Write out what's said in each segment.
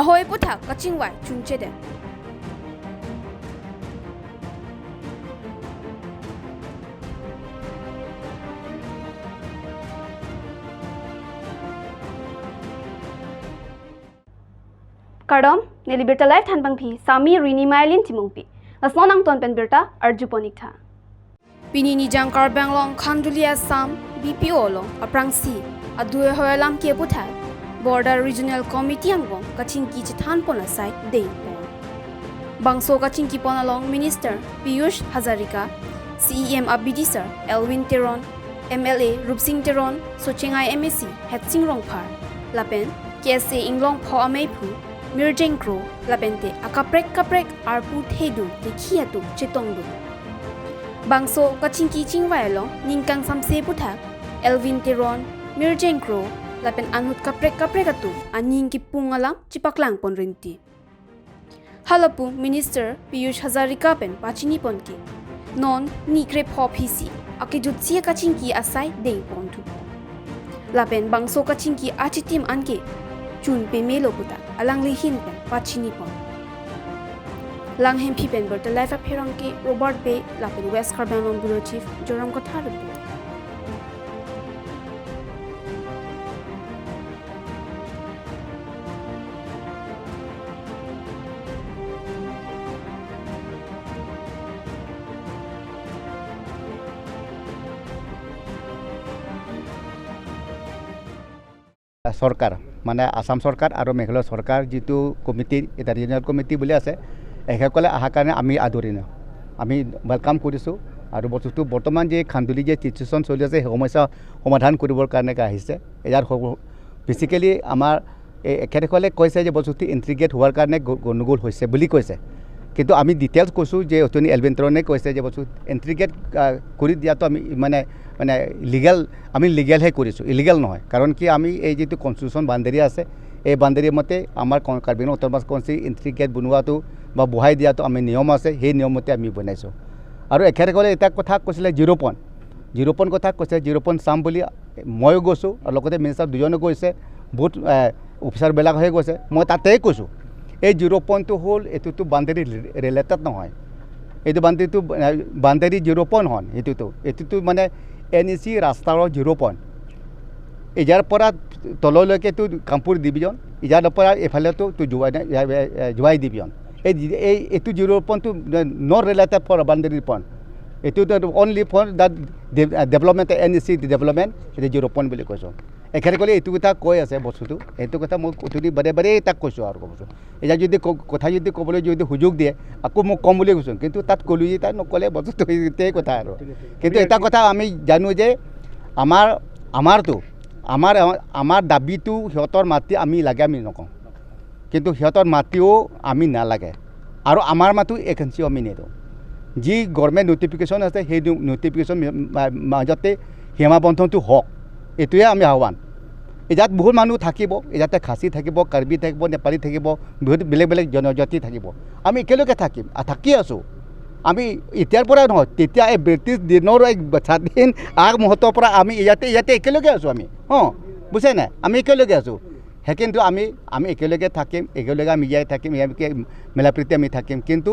Ahoi aputhak kachingvai chunche de. Kardom, nilibirta life tanbang pi, sami rini mailin timungpi. Asmonang ton penbirta, arjuponikta. Pini Nijang Karbi Anglong Khanduli Assam BPO long aphrangsi adui Ahoi alamki aputhak Border Regional Committee angbong kachingki chethan pon asai dengpon. Bangso kachingki pon along Minister Piyush Hazarika, CEM Abidi Sir Elwin Teron, MLA Rupsing Teron, Sochengai MSc Hetsing Rongphar, Lapen KSA Anglong Pho Amaipu, Nijang Kro, Lapente akaprek arpu thedu dekhiatu chetongdu. Bangso kachingki chingvai long ningkang samse aputhak Elwin Teron, Nijang Kro, lapen anut kaprek atu aning ki pungalam chipaklang pon rinti. Halapu Minister Piyush Hazarika pen pachini ponki non nikre phop hisi akijutsia kachingki asai deng pontu. Lapen bangso kachingki achitim anke chun pe melo puta alang lihin pen pachini pon. Lang hempi pen berta life apherangke Robert Bay lapen West Karbi Anglong Bureau Chief Joram Kotha report. Sarkar মানে আসাম সরকার আর মেঘালয় সরকার যেটো committee এটা regional committee বলে আছে এসকলে আহা কারণে আমি আদৰি না আমি ওয়েলকাম কৰিছো আৰু বস্তুটো বৰ্তমান যে খান্দুলি যে সিচুৱেশ্যন চলি আছে সমস্যা সমাধান কৰিবৰ কাৰণে আহিছে ইয়াৰ বেসিক্যালি আমাৰ একেসকলে কৈছে যে বস্তুটো ইন্টিগ্ৰেট হোৱাৰ কাৰণে গণ্ডগোল হৈছে বুলি কৈছে কিন্তু আমি ডিটেইলছ কৈছো যে অতনি এলভেন্টৰনে কৈছে যে বস্তু ইন্টিগ্ৰেট কৰি দিয়াটো আমি মানে লিগেল আমি লিগেল হে কৰিছো ইলিগেল নহয় কাৰণ কি আমি এই যেটো কনস্টিটিউশন বাউন্ডাৰী আছে এই বাউন্ডাৰী মতে আমাৰ কাৰ্বি আংলং উত্তৰ কনস্টি ইন্টিগ্ৰেট বনোৱাটো বা বহাই দিয়াটো আমি নিয়ম আছে সেই নিয়মতে আমি বনাইছো আৰু একেসকলে এটা কথা কৈছিলে জিৰ' পইণ্ট কথা কৈছে 0 চাম বুলি মই গৈছো আৰু লগতে মিনিষ্টাৰ দুজনে গৈছে বহুত অফিচাৰ বেলাক হৈ গৈছে মই তাতেই কৈছো এই 0 পইণ্টটো হ'ল এটোটো বাউন্ডাৰী ৰিলেটেড নহয় এইটো বাউন্ডাৰী 0 পইণ্ট হন এটোটো মানে এনইসি ৰাস্তাৰ 0 পইণ্ট ইজাৰ পৰা তললৈকে তো কামপুৰ ডিভিজন ইজাৰ পৰা এফালেতো তো জুৱাই ডিভিজন এই এটো 0 পইণ্টটো not related for boundary point এটো only for that development NEC development এটা 0 পইণ্ট বুলি কৈছো এখানে কলে এইটো কথা কৈ আছে বস্তুটো এইটো কথা মই অতুনি বাৰে তাক কৈছো আৰু কৈছো এজা যদি কথা যদি ক'বলৈ যদি সুযোগ দিয়ে আকৌ মই কম বুলি কৈছো কিন্তু তাত কলি তাই নকলে বস্তুটো এইটাই কথা আৰু কিন্তু এটা কথা আমি জানো যে আমাৰ দাবিটো হিয়তৰ মাটি আমি লাগে আমি নকওঁ কিন্তু হিয়তৰ মাটিও আমি নালাগে আৰু আমাৰ মাটি একেঞ্চিও আমি নেদো যি গভৰ্ণমেণ্ট নোটিফিকেশ্যন আছে সেই নোটিফিকেশ্যন মাজতে সীমা বন্ধনটো হওক এটোৱে আমি আহ্বান ইয়াত বহুত মানুহ থাকিব ইয়াতে খাচী থাকিব কাৰ্বি থাকিব নেপালী থাকিব বহুত বেলেগ জনজাতি থাকিব আমি একেলগে থাকিম থাকি আছো আমি এতিয়াৰ পৰা নহয় তেতিয়া এই ব্ৰিটিছ দিনৰ এক স্বাধীন আগ মুহূৰ্তৰ পৰা আমি ইয়াতে একেলগে আছো আমি বুজে নাই আমি একেলগে আছো কিন্তু আমি একেলগে থাকিম একেলগে আমি ইয়াত থাকিম ইয়াকে মিলাপ্ৰীতি আমি থাকিম কিন্তু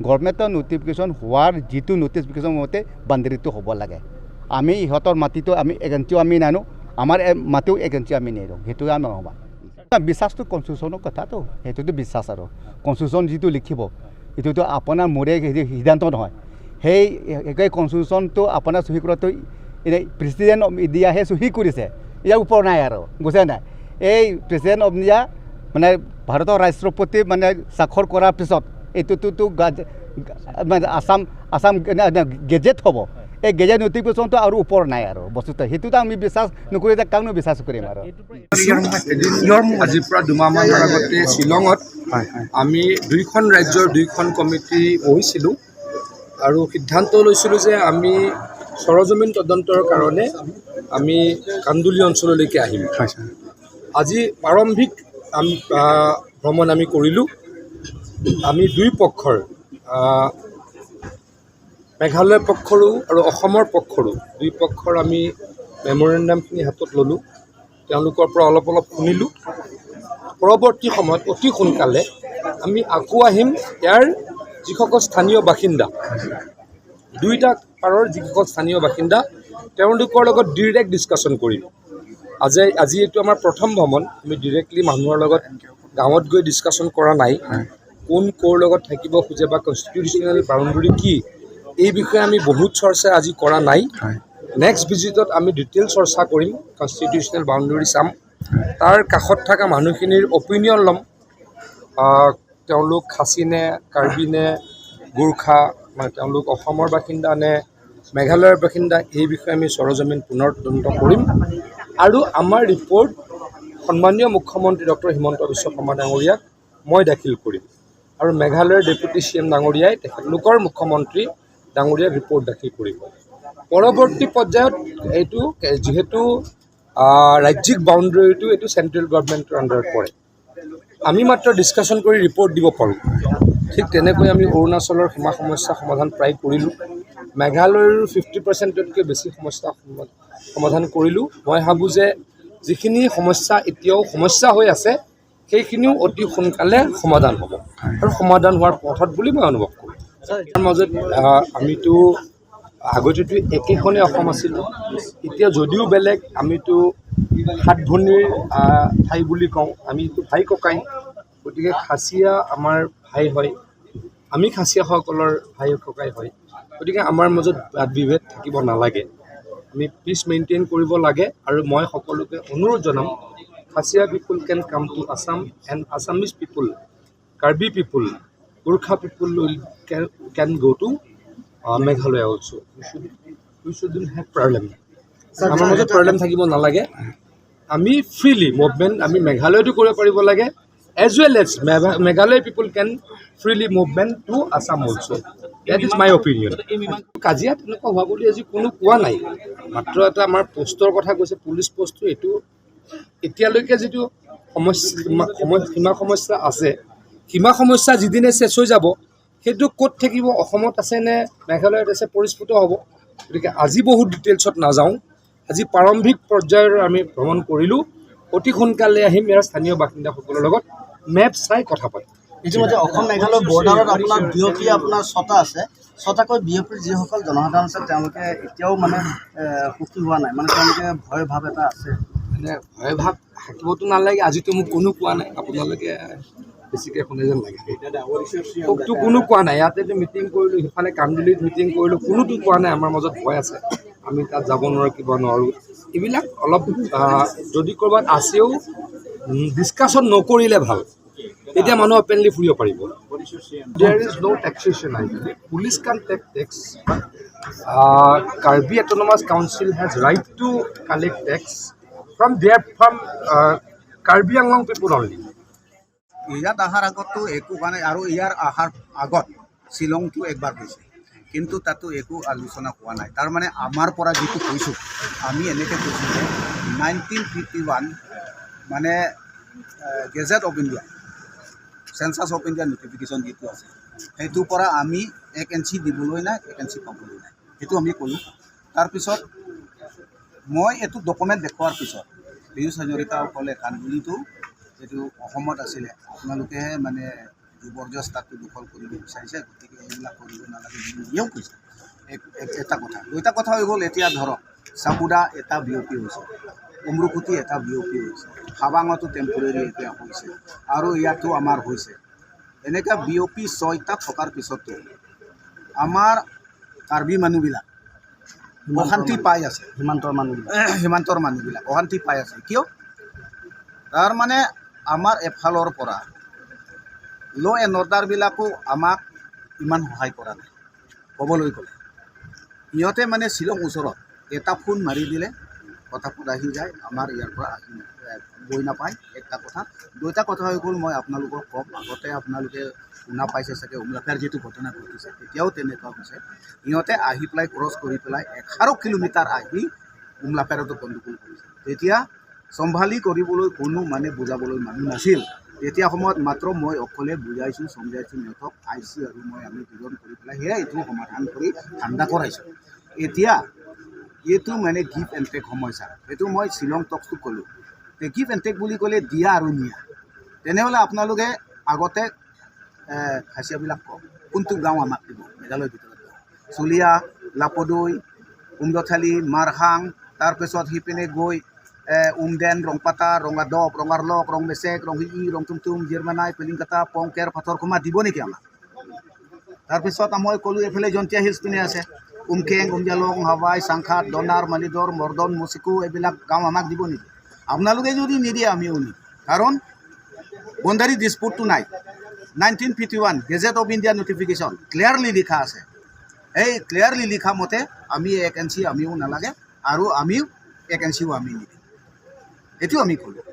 গভৰ্ণমেণ্টৰ নোটিফিকেশ্যন হোৱাৰ যিটো নোটিফিকেশ্যন মতে বাউণ্ডাৰীটো হ'ব লাগে আমি ইহঁতৰ মাটিটো আমি এগেঞ্চিও আমি নানো আমাৰ মাটিও এগেঞ্চি আমি নেৰো সেইটো আমি নহ'বা বিশ্বাসটো কনষ্টিটিউশ্যনৰ কথাটো সেইটোতো বিশ্বাস আৰু কনষ্টিটিউশ্যন যিটো লিখিব এইটোতো আপোনাৰ মোৰে সিদ্ধান্ত নহয় সেই একে কনষ্টিটিউশ্যনটো আপোনাৰ চহী কৰাটো প্ৰেচিডেণ্ট অফ ইণ্ডিয়াহে চহী কৰিছে ইয়াৰ ওপৰ নাই আৰু বুজে নাই এই প্ৰেচিডেণ্ট অফ ইণ্ডিয়া মানে ভাৰতৰ ৰাষ্ট্ৰপতি মানে স্বাক্ষৰ কৰাৰ পিছত এইটোতো মানে আসাম গেজেট হ'ব এই গেজেট নোটিফিকেশ্যনটো আৰু ওপৰ নাই আৰু বস্তুটো সেইটোতো আমি বিশ্বাস নকৰি যে কাকনো বিশ্বাস কৰিম আৰু আজিৰ পৰা দুমাহমানৰ আগতে শ্বিলঙত আমি দুইখন ৰাজ্যৰ দুইখন কমিটি বহিছিলোঁ আৰু সিদ্ধান্ত লৈছিলোঁ যে আমি সৰজমিন তদন্তৰ কাৰণে আমি কান্দুলি অঞ্চললৈকে আহিম আজি প্ৰাৰম্ভিক ভ্ৰমণ আমি কৰিলোঁ আমি দুই পক্ষৰ মেঘালয় পক্ষৰো আৰু অসমৰ পক্ষৰো দুই পক্ষৰ আমি মেমৰেণ্ডামখিনি হাতত ল'লোঁ তেওঁলোকৰ পৰা অলপ শুনিলোঁ পৰৱৰ্তী সময়ত অতি সোনকালে আমি আকৌ আহিম ইয়াৰ যিসকল স্থানীয় বাসিন্দা দুইটা পাৰৰ যিসকল স্থানীয় বাসিন্দা তেওঁলোকৰ লগত ডিৰেক্ট ডিছকাশ্যন কৰিম আজি এইটো আমাৰ প্ৰথম ভ্ৰমণ আমি ডিৰেক্টলি মানুহৰ লগত গাঁৱত গৈ ডিছকাশ্যন কৰা নাই কোন ক'ৰ লগত থাকিব খোজে বা কনষ্টিটিউশ্যনেল বাউণ্ডেৰী কি এই বিষয়ে আমি বহুত চৰ্চা আজি কৰা নাই নেক্সট ভিজিটত আমি ডিটেইল চৰ্চা কৰিম কনষ্টিটিউশ্যনেল বাউণ্ডেৰী চাম তাৰ কাষত থকা মানুহখিনিৰ অপিনিয়ন ল'ম তেওঁলোক খাচী নে কাৰ্বি নে গোৰ্খা মানে তেওঁলোক অসমৰ বাসিন্দা নে মেঘালয়ৰ বাসিন্দা এই বিষয়ে আমি সৰজমিন পুনৰ তদন্ত কৰিম আৰু আমাৰ ৰিপৰ্ট সন্মানীয় মুখ্যমন্ত্ৰী ডক্টৰ হিমন্ত বিশ্ব শৰ্মা ডাঙৰীয়াক মই দাখিল কৰিম আৰু মেঘালয়ৰ ডেপুটি CM ডাঙৰীয়াই তেখেতলোকৰ মুখ্যমন্ত্ৰী ডাঙৰীয়াক ৰিপৰ্ট দাখিল কৰিব পৰৱৰ্তী পৰ্যায়ত এইটো যিহেতু ৰাজ্যিক বাউণ্ডেৰীটো এইটো চেণ্ট্ৰেল গভৰ্ণমেণ্টৰ আণ্ডাৰত পৰে আমি মাত্ৰ ডিছকাশ্যন কৰি ৰিপৰ্ট দিব পাৰোঁ ঠিক তেনেকৈ আমি অৰুণাচলৰ সীমা সমস্যা সমাধান প্ৰায় কৰিলোঁ মেঘালয়ৰ 50%তকৈ বেছি সমস্যা সমাধান কৰিলোঁ মই ভাবোঁ যে যিখিনি সমস্যা এতিয়াও সমস্যা হৈ আছে সেইখিনিও অতি সোনকালে সমাধান হ'ব আৰু সমাধান হোৱাৰ পথত বুলি মই অনুভৱ কৰোঁ তাৰ মাজত আমিতো আগতেতো একেখনে অসম আছিলোঁ এতিয়া যদিও বেলেগ আমিতো সাত ভনীৰ ঠাই বুলি কওঁ আমিতো ভাই ককাই গতিকে খাচীয়া আমাৰ ভাই হয় আমি খাচীয়াসকলৰ ভাই ককাই হয় গতিকে আমাৰ মাজত বাদ বিভেদ থাকিব নালাগে আমি পিচ মেইনটেইন কৰিব লাগে আৰু মই সকলোকে অনুৰোধ জনাম Khasia people can come to Assam and Assamese people Karbi people Gorkha people can go' to Meghalaya also we shouldn't have problem আমাৰ মাজত প্ৰব্লেম থাকিব নালাগে আমি ফ্ৰীলি মুভমেণ্ট আমি মেঘালয়তো কৰিব পাৰিব লাগে as well as Meghalaya people can freely movement to Assam also that is my opinion কাজিয়া তেনেকুৱা হোৱা বুলি আজি কোনো কোৱা নাই মাত্ৰ এটা আমাৰ পোষ্টৰ কথা কৈছে পুলিচ পোষ্টটো এইটো এতিয়ালৈকে যিটো সীমা সমস্যা আছে সীমা সমস্যা যিদিনে চেছ হৈ যাব সেইটো ক'ত থাকিব অসমত আছে নে মেঘালয়ত আছে পৰিস্ফুট হ'ব গতিকে আজি বহুত ডিটেইলছত নাযাওঁ আজি প্ৰাৰম্ভিক পৰ্যায়ৰ আমি ভ্ৰমণ কৰিলোঁ অতি সোনকালে আহিম ইয়াৰ স্থানীয় বাসিন্দাসকলৰ লগত মেপ চাই কথা পাতিম ইতিমধ্যে অসম মেঘালয় বৰ্ডাৰত আপোনাৰ বিয়পি আপোনাৰ 6টা আছে 6টাকৈ বিয়পিৰ যিসকল জনসাধাৰণ আছে তেওঁলোকে এতিয়াও মানে সুখী হোৱা নাই মানে তেওঁলোকে ভয় ভাৱ এটা আছে মানে ভয় ভাৱ থাকিবতো নালাগে আজিতো মোক কোনো কোৱা নাই আপোনালোকে বেছিকৈ শুনে যেন লাগে মোকতো কোনো কোৱা নাই ইয়াতে মিটিং কৰিলোঁ সিফালে কান্দুলিত মিটিং কৰিলোঁ কোনোতো কোৱা নাই আমাৰ মাজত ভয় আছে আমি তাত যাব নোৱাৰোঁ কিবা নোৱাৰোঁ এইবিলাক অলপ যদি ক'ৰবাত আছেও ডিছকাশ্যন নকৰিলে ভাল এতিয়া মানুহ অপেনলি ফুৰিব পাৰিব there is no' taxation idea police can take tax Karbi autonomous council has right to collect tax from Karbi Anglong people only ইয়াত অহাৰ আগতো একো হোৱা নাই আৰু ইয়াৰ অহাৰ আগত শ্বিলংটো একবাৰ হৈছে কিন্তু তাতো একো আলোচনা হোৱা নাই তাৰমানে আমাৰ পৰা যিটো কৈছোঁ আমি এনেকৈ কৈছোঁ যে 1951 মানে gazette of India census of India notification যিটো আছে সেইটোৰ পৰা আমি ভেকেঞ্চি দিবলৈ নাই ভেকেঞ্চি পাবলৈ নাই সেইটো আমি ক'লোঁ তাৰপিছত মই এইটো ডকুমেণ্ট দেখুৱাৰ পিছত পীয়ুষ হাজৰিকাসকলে কান্দুলিটো এইটো অসমত আছিলে আপোনালোকেহে মানে জবৰদস্তাটো দখল কৰিব বিচাৰিছে গতিকে এইবিলাক কৰিব নালাগে বুলিও কৈছে এটা কথা দুটা কথা হৈ গ'ল এতিয়া ধৰক চাপুদা এটা বিয়পি হৈছে উমৰুকুটি এটা বিয়পি হৈছে হাবাঙতো টেম্পৰেৰী এতিয়া হৈছে আৰু ইয়াতো আমাৰ হৈছে এনেকৈ বিয়পি 6টা থকাৰ পিছতো আমাৰ কাৰ্বি মানুহবিলাক অশান্তি পাই আছে সীমান্তৰ মানুহবিলাক অশান্তি পাই আছে কিয় তাৰমানে আমাৰ এফালৰ পৰা ল' এণ্ড অৰ্ডাৰবিলাকো আমাক ইমান সহায় কৰা নাই ক'বলৈ গ'লে সিহঁতে মানে শ্বিলং ওচৰত এটা ফোন মাৰি দিলে কথাবোৰ আহি যায় আমাৰ ইয়াৰ পৰা আহি গৈ নাপায় একটা কথা দুটা কথা হৈ গ'ল মই আপোনালোকক কম আগতে আপোনালোকে শুনা পাইছে চাগে উমলাফেৰ যিটো ঘটনা ঘটিছে তেতিয়াও তেনেকুৱা হৈছে সিহঁতে আহি পেলাই ক্ৰছ কৰি পেলাই 11 কিলোমিটাৰ আহি উমলাফেৰতো গণ্ডগোল কৰিছে তেতিয়া চম্ভালি কৰিবলৈ কোনো মানে বুজাবলৈ মানুহ নাছিল তেতিয়া সময়ত মাত্ৰ মই অকলে বুজাইছোঁ সমজাইছোঁ সিহঁতক আইছোঁ আৰু মই আমি দুজন কৰি পেলাই সেয়া এইটো সমাধান কৰি ঠাণ্ডা কৰাইছোঁ এতিয়া এইটো মানে গিভ এণ্ড টেক সমস্যা এইটো মই শ্বিলং টকছটো ক'লোঁ গিভ এণ্ড টেক বুলি ক'লে দিয়া আৰু নিয়া তেনেহ'লে আপোনালোকে আগতে খাচীয়াবিলাক কওক কোনটো গাঁও আমাক দিব মেঘালয়ৰ ভিতৰত চুলীয়া লাপদৈ উমদথালি মাৰহাং তাৰপিছত সিপিনে গৈ উমদেন ৰংপাতা ৰঙাদব ৰঙাৰলক ৰং মেচেক ৰং ই ৰং টুমটুম জিৰমানাই পেলিংকাটা পংকেৰ পাথৰখোমা দিব নেকি আমাক তাৰপিছত মই ক'লোঁ এইফালে জন্তীয়া হিলছ পিনে আছে উমখেং উমজালং হাৱাই চাংখাত দনাৰ মালিদৰ মৰ্দন মুচিকু এইবিলাক গাঁও আমাক দিব নেকি আপোনালোকে যদি নিদিয়ে আমিও নিদিওঁ কাৰণ বন্ধাৰী ডিছপুটটো নাই 1951 gazette of India notification clearly লিখা আছে এই ক্লিয়াৰলি লিখা মতে আমি ভেকেঞ্চি আমিও নালাগে আৰু আমিও ভেকেঞ্চিও আমি নিদিওঁ এইটো আমি ক'লোঁ